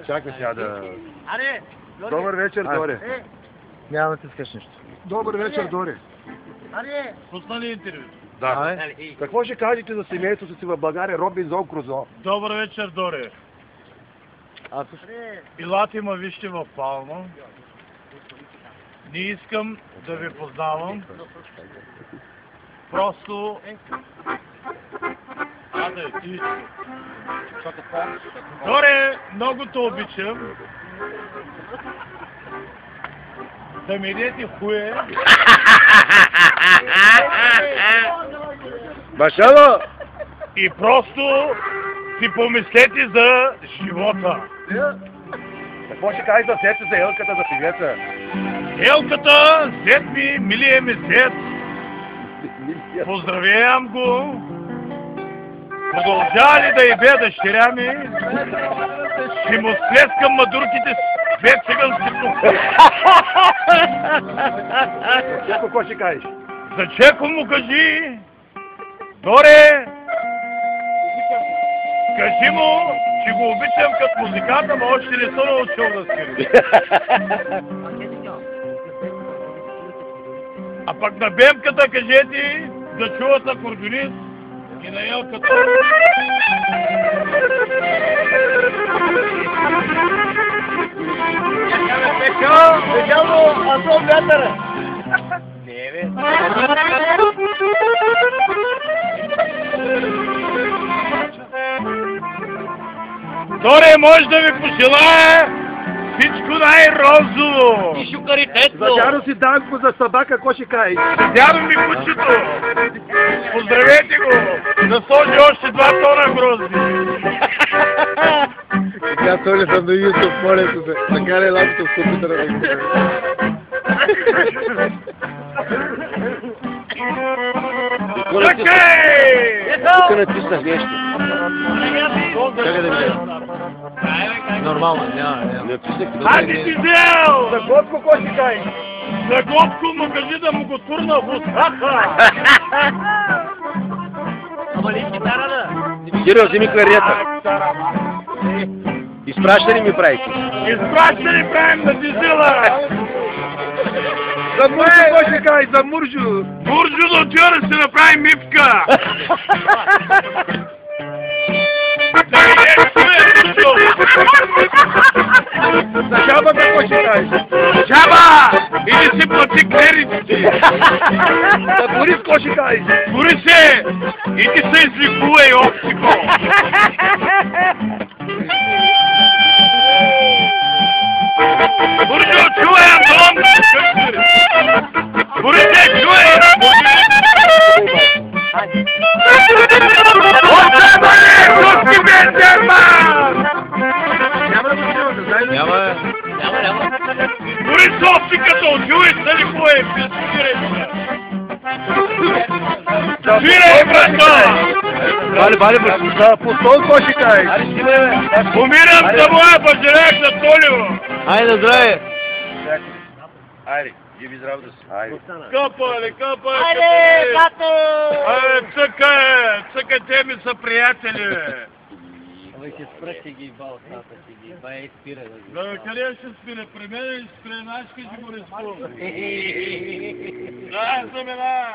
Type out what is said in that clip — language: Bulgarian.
Чакай сега да... Добър вечер, Доре. Няма да ти скаш нещо. Добър вечер, Доре. Пусна ли интервю? Да. Какво ще кажете за семейството си в България, Робинзон Крузо? Добър вечер, Доре. Илате ма вижте в Палма. Не искам да ви познавам. Просто... ти... Доре, много те обичам. Да ми идете хуе. Башало! И просто си помислете за живота. Какво ще кажеш за сеца, за елката, за певеца? Елката, зет ми, милия ми зет. Поздравявам го. Продължава ли да ебе дъщеря ми? Ще му слескам мадурките с две цигански тук. Чеко, какво ще кажеш? За Чеко му кажи. Доре, кажи му, че го обичам като музиканта, но още не съм научил да свири. А пък на бемката кажете да чуват акордеонист и на елката. Печално, а то вятъра. Не, бе. Доре, може да ви пожелая всичко най-розово. И шукаритетно. За дядо си Данко, за собака, какво ще кажеш? Дядо ми кучето. Поздравете го. Да сложи още 2 тона грозди. Сега соля съм да YouTube, моля се, накарай лапто в компютъра да го Чакай! Тук написнах нещо. Чакай да видя. Нормално, няма. Написнах Ади ти взел! За Готко, какво ще кажеш? За Готко му кажи да му го турна в устата. Ама ли китара да? Кирил, вземи кларията. Изпраща ли ми правите? Изпраща ли правим на дизела? За Муржу, какво ще кажеш? За Муржу! Бурджо да отива да си направи мипка! За Жаба, какво ще кажеш? Жаба! Или си плати кредитите! За Борис, какво ще кажеш? Борисе! Иди се изликувай, оптико! Бурджо, чувай, Антон! Борисе, чувай! Отсебане! Руски Бенджерман! Няма. Борис, оптиката, отивай се ли кое? Пискирай се! Свирай, брата! Бали, за Пустол, какво ще кажеш? Умирам за моя бажерек за Толио! Айде, здраве! Айде, живи здраво да си. Айде. Къпали! Айде, тато! Абе, цъкате ми са приятели! Абе, ще спръщи ги балката си ги, бай спира да ги. Да, къде ще спире? При мен или спире нашки ще го рискувам? Да, замена!